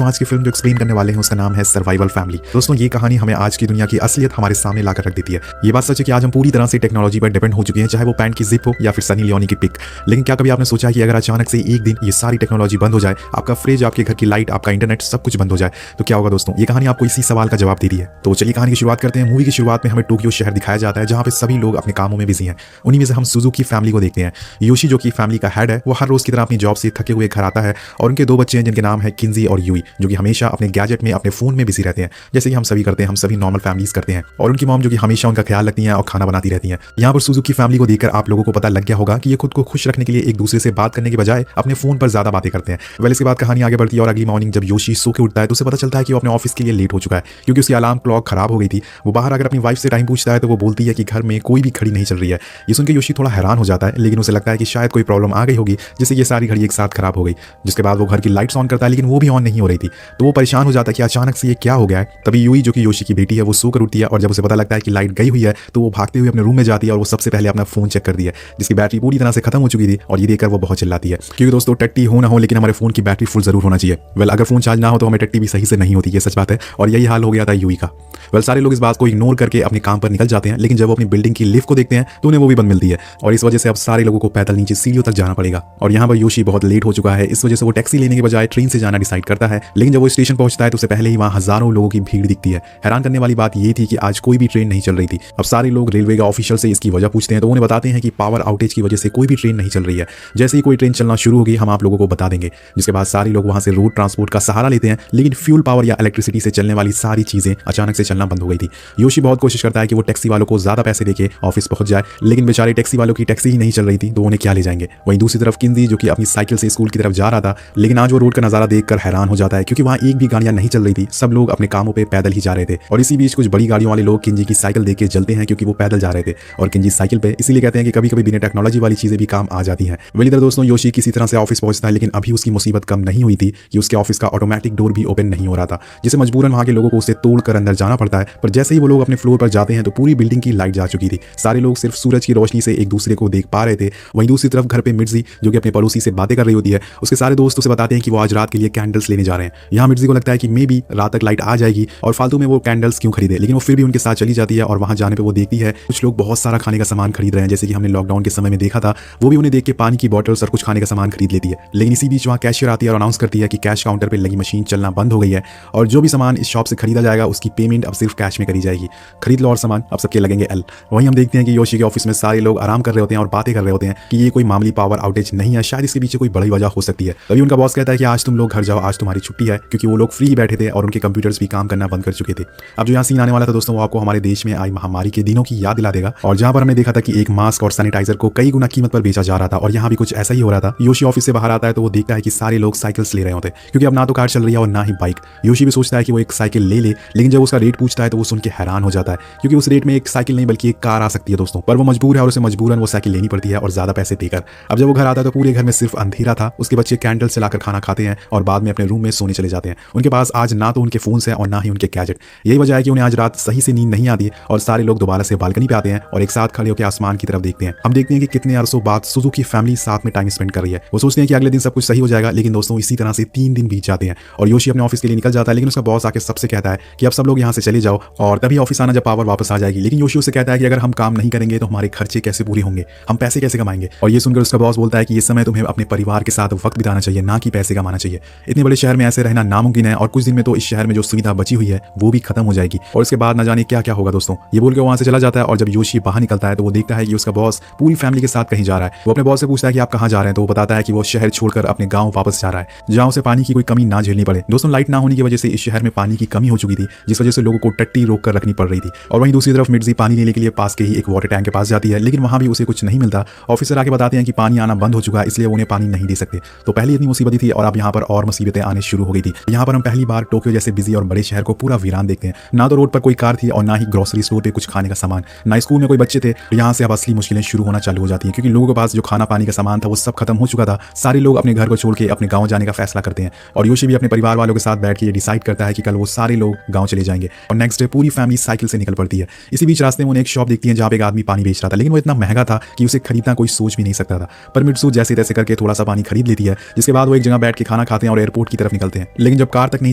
दोस्तों आज की फिल्म जो एक्सप्लेन करने वाले हैं उसका नाम है सर्वाइवल फैमिली। दोस्तों ये कहानी हमें आज की दुनिया की असलियत हमारे सामने लाकर रख देती है। ये बात सच है कि आज हम पूरी तरह से टेक्नोलॉजी पर डिपेंड हो चुके हैं, चाहे वो पैंट की जिप हो या फिर सनी लियोनी की पिक। लेकिन क्या कभी आपने सोचा कि अगर अचानक से एक दिन ये सारी टेक्नोलॉजी बंद हो जाए, आपका फ्रिज, आपके घर की लाइट, आपका इंटरनेट सब कुछ बंद हो जाए, तो क्या होगा दोस्तों? ये कहानी आपको इसी सवाल का जवाब दे रही है। तो चलिए कहानी की शुरुआत करते हैं। मूवी की शुरुआत में हमें टोक्यो शहर दिखाया जाता है जहां पे सभी लोग अपने कामों में बिजी हैं। उन्हीं में से हम सुजुकी फैमिली को देखते हैं। योशी जो कि फैमिली का हेड है, वो हर रोज की तरह अपनी जॉब से थके हुए घर आता है और उनके दो बच्चे हैं जिनके नाम है किंजी और यूई, जो कि हमेशा अपने गैजेट में, अपने फोन में बिजी रहते हैं, जैसे कि हम सभी करते हैं, हम सभी नॉर्मल फैमिलीज करते हैं। और उनकी मॉम जो कि हमेशा उनका ख्याल रखती हैं और खाना बनाती रहती हैं। यहाँ पर सुजुकी फैमिली को देखकर आप लोगों को पता लग गया होगा कि ये खुद को खुश रखने के लिए एक दूसरे से बात करने के बजाय अपने फोन पर ज्यादा बातें करते हैं। वेल इसके बाद कहानी आगे बढ़ती है और अगली मॉर्निंग जब योशी सो के उठता है तो उसे पता चलता है कि वो अपने ऑफिस के लिए लेट हो चुका है क्योंकि उसकी अलार्म क्लॉक खराब हो गई थी। वो बाहर अगर अपनी वाइफ से टाइम पूछता है तो वो बोलती है कि घर में कोई भी घड़ी नहीं चल रही है। ये सुनकर योशी थोड़ा हैरान हो जाता है, लेकिन उसे लगता है कि शायद कोई प्रॉब्लम आ गई होगी जिससे ये सारी घड़ी एक साथ खराब हो गई। जिसके बाद वो घर की लाइट्स ऑन करता है लेकिन वो भी ऑन नहीं हो रही थी, तो वो परेशान हो जाता है कि अचानक से ये क्या हो गया है। तभी यूई जो कि योशी की बेटी है वो सोकर उठती है और जब उसे पता लगता है कि लाइट गई हुई है तो वो भागते हुए अपने रूम में जाती है और वो सबसे पहले अपना फोन चेक करती है जिसकी बैटरी पूरी तरह से खत्म हो चुकी थी। और ये देखकर वो बहुत चिल्लाती है क्योंकि दोस्तों टट्टी हो ना हो लेकिन हमारे फोन की बैटरी फुल जरूर होना चाहिए। वेल अगर फोन चार्ज ना हो तो हमें टट्टी भी सही से नहीं होती, ये सच बात है। और यही हाल हो गया था यूई का। वेल सारे लोग इस बात को इग्नोर करके अपने काम पर निकल जाते हैं, लेकिन जब वो अपनी बिल्डिंग की लिफ्ट को देखते हैं तो उन्हें वो भी बंद मिलती है और इस वजह से अब सारे लोगों को पैदल नीचे सीढ़ियों तक जाना पड़ेगा। और यहाँ पर योशी बहुत लेट हो चुका है, इस वजह से वो टैक्सी लेने के बजाय ट्रेन से जाना डिसाइड करता है। लेकिन जब वो स्टेशन पहुंचता है तो उससे पहले ही वहाँ हजारों लोगों की भीड़ दिखती है। हैरान करने वाली बात ये थी कि आज कोई भी ट्रेन नहीं चल रही थी। अब सारे लोग रेलवे का ऑफिशियल से इसकी वजह पूछते हैं तो उन्हें बताते हैं कि पावर आउटेज की वजह से कोई भी ट्रेन नहीं चल रही है। जैसे ही कोई ट्रेन चलना शुरू होगी हम आप लोगों को बता देंगे। जिसके बाद सारे लोग वहां से रोड ट्रांसपोर्ट का सहारा लेते हैं, लेकिन फ्यूल पावर या इलेक्ट्रिसिटी से चलने वाली सारी चीजें अचानक से चलना बंद हो गई थी। योशी बहुत कोशिश करता है कि वो टैक्सी वालों को ज्यादा पैसे देके ऑफिस पहुंच जाए, लेकिन बेचारे टैक्सी वालों की टैक्सी ही नहीं चल रही थी तो उन्हें क्या ले जाएंगे। वहीं दूसरी तरफ किंजी जो कि अपनी साइकिल से स्कूल की तरफ जा रहा था, लेकिन आज वो रोड का नजारा देखकर हैरान हो जाता है क्योंकि वहां एक भी गाड़ियां नहीं चल रही थी, सब लोग अपने कामों पे पैदल ही जा रहे थे। और इसी बीच कुछ बड़ी गाड़ियों वाले लोग किंजी की साइकिल देख के जलते हैं क्योंकि वो पैदल जा रहे थे और किंजी साइकिल पे, इसीलिए कहते हैं कि कभी कभी बिना टेक्नोलॉजी वाली चीजें भी काम आ जाती हैं। वेल इधर दोस्तों योशी किसी तरह से ऑफिस पहुंचता है, लेकिन अभी उसकी मुसीबत कम नहीं हुई थी कि उसके ऑफिस का ऑटोमेटिक डोर भी ओपन नहीं हो रहा था, जिसे मजबूरन वहां के लोगों को उसे तोड़कर अंदर जाना पड़ता है। पर जैसे ही वो लोग अपने फ्लोर पर जाते हैं तो पूरी बिल्डिंग की लाइट जा चुकी थी। सारे लोग सिर्फ सूरज की रोशनी से एक दूसरे को देख पा रहे थे। वहीं दूसरी तरफ घर पे मिर्जी जो कि अपने पड़ोसी से बातें कर रही होती है, उसके सारे दोस्त उसे बताते हैं कि वो आज रात के लिए कैंडल्स लेने जा रहे हैं। यहाँ मिर्जी को लगता है कि मे बी रात तक लाइट आ जाएगी और फालतू में वो कैंडल्स क्यों खरीदे, लेकिन वो फिर भी उनके साथ चली जाती है। और वहां जाने पर वो देखती है कुछ लोग बहुत सारा खाने का सामान खरीद रहे हैं, जैसे कि हमने लॉकडाउन के समय में देखा था। वो भी उन्हें देख के पानी की बॉटल्स और कुछ खाने का सामान खरीद लेती है। लेकिन इसी बीच वहाँ कैशियर आती है और अनाउंस करती है कि कैश काउंटर पर लगी मशीन चलना बंद हो गई है और जो भी सामान इस शॉप से खरीदा जाएगा उसकी पेमेंट अब सिर्फ कैश में करी जाएगी। खरीद लो और सामान अब सबके लगेंगे एल। वहीं हम देखते हैं कि योशी के ऑफिस में सारे लोग आराम कर रहे होते हैं और बातें कर रहे होते हैं कि ये कोई मामूली पावर आउटेज नहीं है, शायद इसके पीछे कोई बड़ी वजह हो सकती है। तभी उनका बॉस कहता है कि आज तुम लोग घर जाओ, आज तुम्हारी छुट्टी है, क्योंकि वो लोग फ्री बैठे थे और उनके कंप्यूटर्स भी काम करना बंद कर चुके थे। अब जो यहाँ सीन आने वाला था दोस्तों वो आपको हमारे देश में आई महामारी के दिनों की याद दिला देगा, और जहाँ पर हमने देखा था कि एक मास्क और सैनिटाइजर को कई गुना कीमत पर बेचा जा रहा था, और यहाँ भी कुछ ऐसा ही हो रहा था। योशी ऑफिस से बाहर आता है तो वो देखता है कि सारे लोग साइकिल्स ले रहे होते क्योंकि अब ना तो कार चल रही है और ना ही बाइक। योशी भी सोचता है कि वो एक साइकिल ले ले, लेकिन जब उसका रेट पूछता है तो वो सुन के हैरान हो जाता है क्योंकि उस रेट में एक साइकिल नहीं बल्कि एक कार आ सकती है दोस्तों। पर वो मजबूर है और उसे मजबूरन वो साइकिल लेनी पड़ती है और ज्यादा पैसे देकर। अब जब वो घर आता है तो पूरे घर में सिर्फ अंधेरा था। उसके बच्चे कैंडल चलाकर खाना खाते हैं और बाद में अपने रूम में सोने चले जाते हैं। उनके पास आज ना तो उनके फोन है और ना ही उनके गैजेट। यही वजह है कि उन्हें आज रात सही से नींद नहीं आती और सारे लोग दोबारा से बालकनी पे आते हैं और एक साथ खड़े होकर आसमान की तरफ देखते हैं। हम देखते हैं कि कितने अरसों बाद सुजुकी फैमिली साथ में टाइम स्पेंड कर रही है। वो सोचते हैं कि अगले दिन सब कुछ सही हो जाएगा, लेकिन दोस्तों इसी तरह से 3 दिन बीत जाते हैं और योशी अपने ऑफिस के लिए निकल जाता है। लेकिन उसका बॉस आके सबसे कहता है कि अब सब लोग यहाँ से चले जाओ और तभी ऑफिस आना जब पावर वापस आ जाएगी। लेकिन योशी उससे कहता है कि अगर हम काम नहीं करेंगे तो हमारे खर्चे कैसे पूरे होंगे, हम पैसे कैसे कमाएंगे। और ये सुनकर उसका बॉस बोलता है कि इस समय तुम्हें अपने परिवार के साथ वक्त बिताना चाहिए, ना कि पैसे कमाना चाहिए। इतने बड़े शहर में ऐसे रहना नामुमकिन है और कुछ दिन में तो इस शहर में जो सुविधा बची हुई है वो भी खत्म हो जाएगी और उसके बाद ना जाने क्या क्या होगा दोस्तों। ये बोल के वहां से चला जाता है और जब योशी बाहर निकलता है तो वो देखता है कि उसका बॉस पूरी फैमिली के साथ कहीं जा रहा है। वो अपने बॉस से पूछता है कि आप कहाँ जा रहे हैं, तो वो बताता है कि वो शहर छोड़कर अपने गाँव वापस जा रहा है जहाँ उसे पानी की कोई कमी ना झेलनी पड़े। दोस्तों लाइट ना होने की वजह से इस शहर में पानी की कमी हो चुकी थी, जिस वजह से लोगों को टट्टी रोक कर रखनी पड़ रही थी। और वहीं दूसरी तरफ मिर्जी पानी लेने के लिए पास के ही एक वाटर टैंक के पास जाती है, लेकिन वहां भी उसे कुछ नहीं मिलता। ऑफिसर आके बताते हैं कि पानी आना बंद हो चुका है, इसलिए वो उन्हें पानी नहीं दे सकते। तो पहले इतनी मुसीबत थी और अब यहाँ पर और मुसीबतें आने शुरू हो गई थी। यहाँ पर हम पहली बार टोक्यो जैसे बिजी और बड़े शहर को पूरा वीरान देखते हैं। ना तो रोड पर कोई कार थी और ना ही ग्रोसरी स्टोर पे कुछ खाने का सामान, ना स्कूल में कोई बच्चे थे। यहाँ से अब असली मुश्किलें शुरू होना चालू हो जाती हैं क्योंकि लोगों के पास जो खाना पानी का सामान था वो सब खत्म हो चुका था। सारे लोग अपने घर को छोड़ के अपने गाँव जाने का फैसला करते हैं और योशी भी अपने परिवार वालों के साथ बैठ के ये डिसाइड करता है कि कल वो सारे लोग गाँव चले जाएंगे। और नेक्स्ट डे पूरी फैमिली साइकिल से निकल पड़ती है। इसी बीच रास्ते में उन्हें एक शॉप दिखती है जहाँ पे एक आदमी पानी बेच रहा था, लेकिन वो इतना महंगा था कि उसे खरीदना कोई सोच भी नहीं सकता था। पर मित्सु जैसे तैसे करके थोड़ा सा पानी खरीद लेती है, जिसके बाद वो एक जगह बैठ के खाना खाते हैं और एयरपोर्ट की तरफ निकलते हैं। चलते हैं। लेकिन जब कार तक नहीं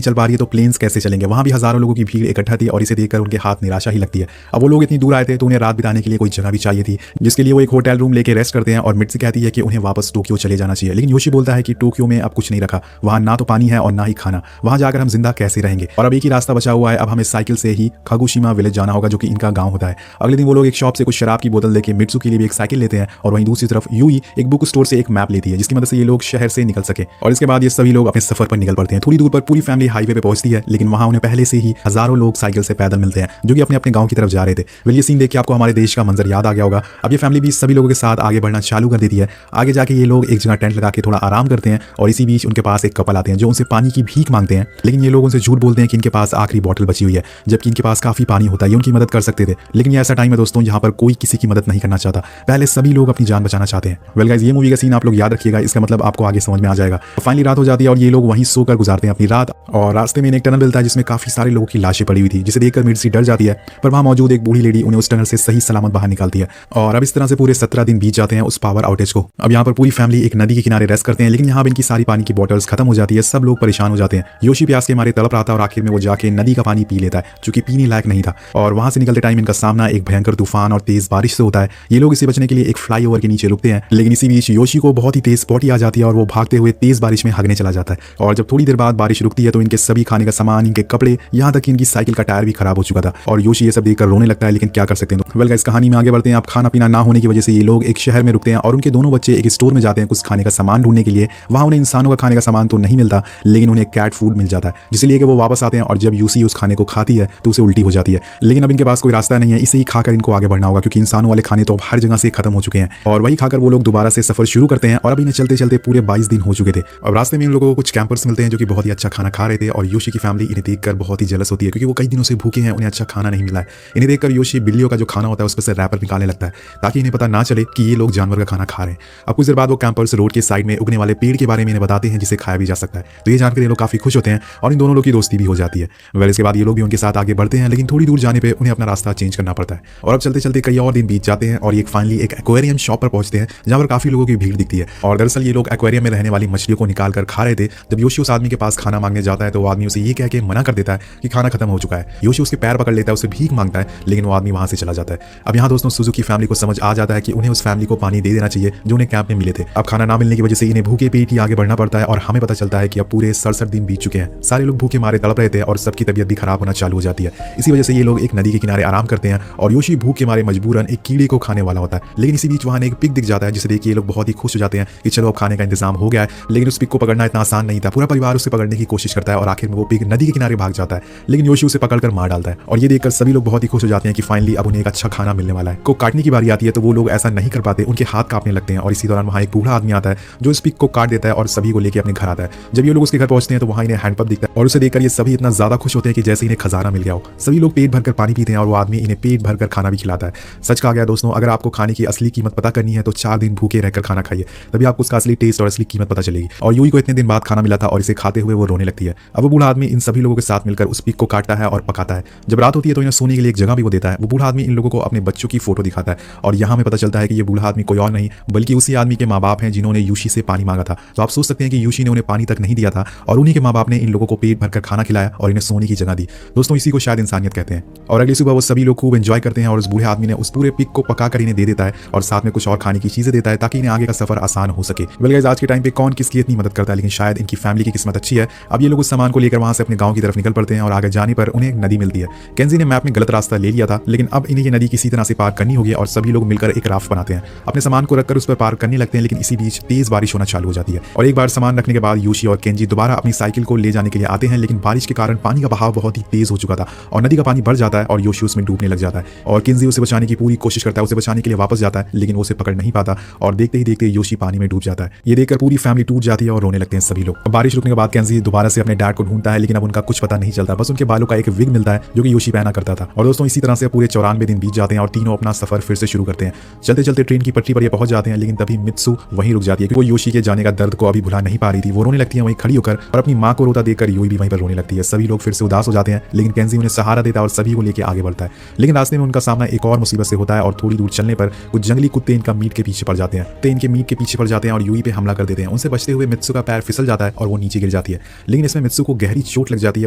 चल पा रही है तो प्लेन्स कैसे चलेंगे। वहां भी हजारों लोगों की भीड़ इकट्ठा थी और इसे देखकर उनके हाथ निराशा ही लगती है। अब वो लोग इतनी दूर आए थे तो उन्हें रात बिताने के लिए कोई जगह भी चाहिए थी, जिसके लिए वो एक होटल रूम लेके रेस्ट करते हैं और मित्सु कहती है कि उन्हें वापस टोक्यो चले जाना चाहिए। लेकिन योशी बोलता है कि टोक्यो में अब कुछ नहीं रखा, वहां ना तो पानी है और ना ही खाना, वहां जाकर हम जिंदा कैसे रहेंगे। और अब एक ही रास्ता बचा हुआ है, अब हमें साइकिल से ही कागुशिमा विलेज जाना होगा जो कि इनका गांव होता है। अगले दिन वो लोग एक शॉप से कुछ शराब की बोतल लेके मित्सु के लिए भी एक साइकिल लेते हैं और वहीं दूसरी तरफ यूई एक बुक स्टोर से एक मैप लेती है जिसकी मदद से ये लोग शहर से निकल सके। और इसके बाद ये सभी लोग अपने सफर पर निकल पड़ते हैं। थोड़ी दूर पर पूरी फैमिली हाईवे पे पहुंचती है, लेकिन वहां उन्हें पहले से ही हजारों लोग साइकिल से पैदल मिलते हैं जो कि अपने अपने गांव की तरफ जा रहे थे। वेल ये सीन देख के आपको हमारे देश का मंजर याद आ गया होगा। अब ये फैमिली भी सभी लोगों के साथ आगे बढ़ना चालू कर देती है। आगे जाके ये लोग एक जगह टेंट लगा के थोड़ा आराम करते हैं और इसी बीच उनके पास एक कपल आते हैं जो उनसे पानी की भीख मांगते हैं। लेकिन ये लोग उनसे झूठ बोलते हैं कि इनके पास आखिरी बॉटल बची हुई है, जबकि इनके पास काफी पानी होता है, ये उनकी मदद कर सकते थे। लेकिन ये ऐसा टाइम है दोस्तों जहां पर कोई किसी की मदद नहीं करना चाहता, पहले सभी लोग अपनी जान बचाना चाहते हैं। वेल गाइस ये मूवी का सीन आप लोग याद रखिएगा, इसका मतलब आपको आगे समझ में आ जाएगा। फाइनली रात हो जाती है और ये लोग वहीं सोकर गुजारते हैं अपनी रात। और रास्ते में एक टनल मिलता है जिसमें काफी सारे लोगों की लाशें पड़ी हुई थी, जिसे देखकर मिर्ची डर जाती है, पर वहां मौजूद एक बूढ़ी लेडी उन्हें उस टनल से सही सलामत बाहर निकालती है। और अब इस तरह से पूरे 17 दिन बीत जाते हैं उस पावर आउटेज को। अब यहाँ पर पूरी फैमिली एक नदी के किनारे रेस्ट करते हैं, लेकिन यहाँ इनकी सारी पानी की बॉटल्स खत्म हो जाती है। सब लोग परेशान हो जाते हैं। योशी प्यास के मारे तड़प रहा था और आखिर में वो जाके नदी का पानी पी लेता है जो कि पीने लायक नहीं था। और वहां से निकलते टाइम इनका सामना एक भयंकर तूफान और तेज बारिश से होता है। ये लोग इसे बचने के लिए एक फ्लाईओवर के नीचे रुकते हैं, लेकिन इसी बीच योशी को बहुत ही तेज पॉटी आ जाती है और वो भागते हुए तेज बारिश में भागने चला जाता है। और जब थोड़ी देर बाद बारिश रुकती है तो इनके सभी खाने का सामान, इनके कपड़े, यहाँ तक कि इनकी साइकिल का टायर भी खराब हो चुका था। और योशी ये सब देखकर रोने लगता है, लेकिन क्या कर सकते हैं। वेल गाइस कहानी में आगे बढ़ते हैं। अब खाना पीना ना होने की वजह से ये लोग एक शहर में रुकते हैं और उनके दोनों बच्चे एक स्टोर में जाते हैं कुछ खाने का सामान ढूंढने के लिए। वहां उन्हें इंसानों का खाने का सामान तो नहीं मिलता, लेकिन उन्हें कैट फूड मिल जाता है, जिसे लेकर वो वापस आते हैं। और जब यूसी उस खाने को खाती है तो उसे उल्टी हो जाती है, लेकिन अब इनके पास कोई रास्ता नहीं है, इसे ही खाकर इनको आगे बढ़ना होगा क्योंकि इंसानों वाले खाने तो अब हर जगह से खत्म हो चुके हैं। और वही खाकर वो लोग दोबारा से सफर शुरू करते हैं। और अब इन्हें चलते चलते पूरे 22 दिन हो चुके थे। अब रास्ते में इन लोगों को कुछ कैंपर्स मिलते हैं जो कि बहुत ही अच्छा खाना खा रहे थे और योशी की फैमिली इन्हें देखकर बहुत ही जेलस होती है क्योंकि वो कई दिनों से भूखे हैं, उन्हें अच्छा खाना नहीं मिला है। इन्हें देखकर योशी बिल्लियों का जो खाना होता है उस पर से रैपर निकालने लगता है ताकि इन्हें पता ना चले कि ये लोग जानवर का खाना खा रहे हैं। अब कुछ देर बाद वो कैंपर्स रोड के साइड में उगने वाले पेड़ के बारे में इन्हें बताते हैं जिसे खाया भी जा सकता है। तो ये जानकर ये लोग काफी खुश होते हैं और इन दोनों लोग की दोस्ती भी हो जाती है। वेल इसके बाद ये लोग भी उनके साथ आगे बढ़ते हैं, लेकिन थोड़ी दूर जाने पे उन्हें अपना रास्ता चेंज करना पड़ता है। और अब चलते चलते कई और दिन बीत जाते हैं और ये फाइनली एक एक्वेरियम शॉप पर पहुंचते हैं जहां पर काफी लोगों की भीड़ दिखती है। और दरअसल ये लोग एक्वेरियम में रहने वाली मछलियों को निकाल कर खा रहे थे। जब योशी उस आदमी के पास खाना मांगने जाता है तो वो आदमी उसे ये कह के मना कर देता है कि खाना खत्म हो चुका है। योशी उसके पैर पकड़ लेता है, उसे भीख मांगता है, लेकिन वो आदमी वहां से चला जाता है। अब यहाँ दोस्तों सुजुकी फैमिली को समझ आ जाता है कि उन्हें उस फैमिली को पानी दे देना चाहिए जो उन्हें कैंप में मिले थे। अब खाना ना मिलने की वजह से इन्हें भूखे पेट ही आगे बढ़ना पड़ता है और हमें पता चलता है कि अब पूरे 67 दिन बीत चुके हैं। सारे लोग भूखे मारे तड़प रहे थे और सबकी तबीयत भी खराब होना चालू हो जाती है। इसी वजह से ये लोग एक नदी के किनारे आराम करते हैं और योशी भूख के मारे मजबूरन एक कीड़े को खाने वाला होता है। लेकिन इसी बीच वहां एक पिग दिख जाता है जिसे देख के ये लोग बहुत ही खुश हो जाते हैं कि चलो अब खाने का इंतजाम हो गया है। लेकिन उस पिग को पकड़ना इतना आसान नहीं था। पूरा परिवार उसे पकड़ने की कोशिश करता है और आखिर में वो पिग नदी के किनारे भाग जाता है, लेकिन योशी उसे पकड़कर मार डालता है। और ये देखकर सभी लोग बहुत ही खुश हो जाते हैं कि फाइनली अब उन्हें एक अच्छा खाना मिलने वाला है। को काटने की बारी आती है तो वो लोग ऐसा नहीं कर पाते, उनके हाथ कांपने लगते हैं। और इसी दौरान वहां एक बूढ़ा आदमी आता है जो इस पिग को काट देता है और सभी को लेकर अपने घर आता है। जब ये लोग उसके घर पहुंचते हैं तो वहां इन्हें हैंडपंप दिखता है और उसे देखकर ये सभी इतना ज्यादा खुश होते हैं कि जैसे इन्हें खजाना मिल गया हो। सभी लोग पेट भरकर पानी पीते हैं और वो आदमी इन्हें पेट भरकर खाना भी खिलाता है। सच कहा गया दोस्तों, अगर आपको खाने की असली कीमत पता करनी है तो 4 दिन भूखे रहकर खाना खाइए, तभी आपको उसका असली टेस्ट और असली कीमत पता चलेगी। और यूई को इतने दिन बाद खाना मिला था और इसे खाते हुए वो रोने लगती है। अब वो बूढ़ा आदमी इन सभी लोगों के साथ मिलकर उस पिग को काटता है और पकाता है। जब रात होती है तो इन्हें सोने के लिए एक जगह भी वो देता है। वो बूढ़ा आदमी इन लोगों को अपने बच्चों की फोटो दिखाता है और यहाँ हमें पता चलता है कि ये बूढ़ा आदमी कोई और नहीं बल्कि उसी आदमी के माँ बाप हैं जिन्होंने यूशी से पानी मांगा था। तो आप सोच सकते हैं कि यूशी ने उन्हें पानी तक नहीं दिया था और उन्हीं के माँ बाप ने इन लोगों को पेट भरकर खाना खिलाया और इन्हें सोने की जगह दी। दोस्तों इसी को शायद इंसानियत कहते हैं। और अगली सुबह वो सभी लोग खूब एंजॉय करते हैं और उस बूढ़े आदमी ने उस पूरे पिग को पकाकर इन्हें दे देता है और साथ में कुछ और खाने की चीजें देता है ताकि इन्हें आगे का सफर आसान हो सके। वेल गाइस आज के टाइम पे कौन किसकी इतनी मदद करता है, लेकिन शायद इनकी फैमिली की किस्मत अच्छी है। अब ये लोग उस सामान को लेकर वहां से अपने गांव की तरफ निकल पड़ते हैं और आगे जाने पर उन्हें एक नदी मिलती है। केंजी ने मैप में गलत रास्ता ले लिया था, लेकिन अब इन्हें ये नदी किसी तरह से पार करनी होगी और सभी लोग मिलकर एक राफ्ट बनाते हैं। अपने सामान को रखकर उस पर पार करने लगते हैं, लेकिन इसी बीच तेज बारिश होना चालू हो जाती है। और एक बार सामान रखने के बाद योशी और केंजी दोबारा अपनी साइकिल को ले जाने के लिए आते हैं, लेकिन बारिश के कारण पानी का बहाव बहुत ही तेज हो चुका था और नदी का पानी बढ़ जाता है और योशी उसमें डूबने लग जाता है। और केंजी उसे बचाने की पूरी कोशिश करता है, उसे बचाने के लिए वापस जाता है, लेकिन वो उसे पकड़ नहीं पाता और देखते ही देखते योशी पानी में डूब जाता है। ये देखकर पूरी फैमिली टूट जाती है और रोने लगते हैं सभी लोग। बारिश रुकने के बाद केंजी दोबारा से अपने डैड को ढूंढता है, लेकिन अब उनका कुछ पता नहीं चलता। बस उनके बालों का एक विग मिलता है जो कि योशी पहना करता था। और दोस्तों इसी तरह से पूरे 94 दिन बीत जाते हैं और तीनों अपना सफर फिर से शुरू करते हैं। चलते चलते ट्रेन की पटरी पर ये पहुंच जाते हैं, लेकिन तभी मित्सु वहीं रुक जाती है क्योंकि वो योशी के जाने का दर्द को अभी भुला नहीं पा रही थी। वो रोने लगती है वहीं खड़ी होकर और अपनी माँ को रोता देखकर यूई भी वहीं पर रोने लगती है। सभी लोग फिर से उदास हो जाते हैं, लेकिन केंजी उन्हें सहारा देता है और सभी को लेकर आगे बढ़ता है। लेकिन रास्ते में उनका सामना एक और मुसीबत से होता है और थोड़ी दूर चलने पर कुछ जंगली कुत्ते इनका मीट के पीछे पड़ जाते हैं। इनके मीट के पीछे पड़ जाते हैं और यूई पे हमला कर देते हैं। उनसे बचते हुए मित्सु का पैर फिसल जाता है और वो नीचे नीचे गिर जाती है। लेकिन इसमें मित्सु को गहरी चोट लग जाती है,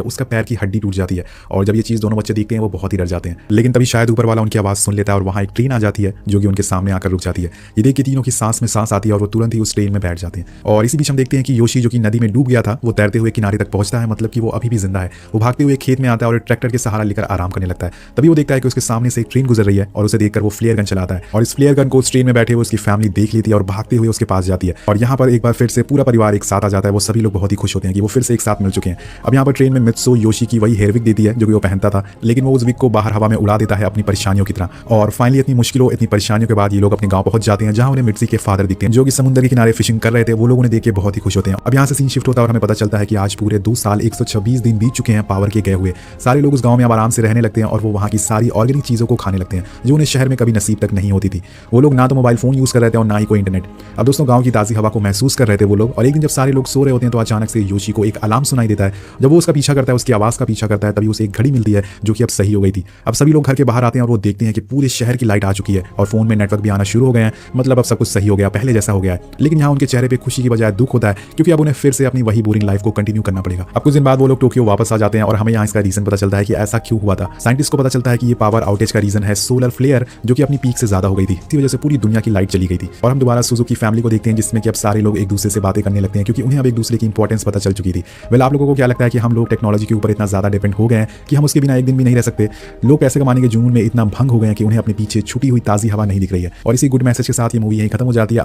उसका पैर की हड्डी टूट जाती है और जब ये चीज़ दोनों बच्चे देखते हैं वो बहुत ही डर जाते हैं। लेकिन तभी शायद ऊपर वाला उनकी आवाज़ सुन लेता है और वहाँ एक ट्रेन आ जाती है जो कि उनके सामने आकर रुक जाती है। ये देख के तीनों की सांस में सांस आती है और वो तुरंत ही उस ट्रेन में बैठ जाते हैं। और इसी बीच हम देखते हैं कि योशी जो कि नदी में डूब गया था वो तैरते हुए किनारे तक पहुंचता है, मतलब कि वो अभी भी जिंदा है। वो भागते हुए खेत में आता है और ट्रैक्टर के सहारा लेकर आराम करने लगता है। तभी वो देखता है कि उसके सामने से एक ट्रेन गुजर रही है और उसे देखकर वो फ्लेयर गन चलाता है और इस फ्लेयर गन को उस ट्रेन में बैठे हुए उसकी फैमिली देख लेती है और भागते हुए उसके पास जाती है। और यहाँ पर एक बार फिर से पूरा परिवार एक साथ आ जाता है। वो सभी लोग बहुत ही खुश होते हैं कि वो फिर से एक साथ मिल चुके हैं। अब यहाँ पर ट्रेन में मित्सु योशी की वही हेयर विग देती है जो कि वो पहनता था, लेकिन वो उस विग को बाहर हवा में उड़ा देता है अपनी परेशानियों की तरह। और फाइनली इतनी मुश्किलों इतनी परेशानियों के बाद ये लोग अपने गांव पहुंच जाते हैं जहां उन्हें मिर्ची के फादर दिखते हैं जो कि समुद्र के किनारे फिशिंग कर रहे थे। वो लोग उन्हें देख के बहुत ही खुश होते हैं। अब यहाँ से सीन शिफ्ट होता है और हमें पता चलता है कि आज पूरे 2 साल 126 दिन बीत चुके हैं पावर के गए हुए। सारे लोग उस गांव में अब आराम से रहने लगते हैं और वो वहाँ की सारी ऑर्गेनिक चीज़ों को खाने लगते हैं जो उन्हें शहर में कभी नसीब तक नहीं होती थी। वो लोग ना तो मोबाइल फोन यूज़ कर रहे थे और ना ही कोई इंटरनेट। अब दोस्तों गाँव की ताज़ी हवा को महसूस कर रहे थे वो लोग। और एक दिन जब सारे लोग सो रहे होते हैं तो अचानक से योशी को एक अलार्म सुनाई देता है। जब वो उसका पीछा करता है, उसकी आवाज़ का पीछा करता है, तभी उसे एक घड़ी मिलती है जो कि अब सही हो गई थी। अब सभी लोग घर के बाहर आते हैं और वो देखते हैं कि पूरे शहर की लाइट आ चुकी है और फोन में नेटवर्क भी आना शुरू हो गए हैं। मतलब अब सब कुछ सही हो गया, पहले जैसा हो गया है। लेकिन यहाँ उनके चेहरे पे खुशी की बजाय दुख होता है क्योंकि अब उन्हें फिर से अपनी वही बोरिंग लाइफ को कंटिन्यू करना पड़ेगा। अब कुछ दिन बाद वो लोग टोक्यो वापस आ जाते हैं और हमें यहाँ इसका रीजन पता चलता है कि ऐसा क्यों हुआ था। साइंटिस्ट को पता चलता है कि ये पावर आउटेज का रीजन है सोलर फ्लेयर जो कि अपनी पीक से ज्यादा हो गई थी। इसी वजह से पूरी दुनिया की लाइट चली गई थी। और हम दोबारा सुजुकी फैमिली को देखते हैं जिसमें कि अब सारे लोग एक दूसरे से बातें करने लगते हैं क्योंकि उन्हें अब एक दूसरे की इंपॉर्टेंस पता चल चुकी थी। वेल, आप लोगों को क्या लगता है कि हम लोग टेक्नोलॉजी के ऊपर इतना ज्यादा डिपेंड हो गए हैं कि हम उसके बिना एक दिन भी नहीं रह सकते? लोग पैसे कमाने के जुनून में इतना भंग हो गए हैं कि उन्हें अपने पीछे छुटी हुई ताज़ी हवा नहीं दिख रही है। और इसी गुड मैसेज के साथ ये मूवी यहीं खत्म हो जाती है।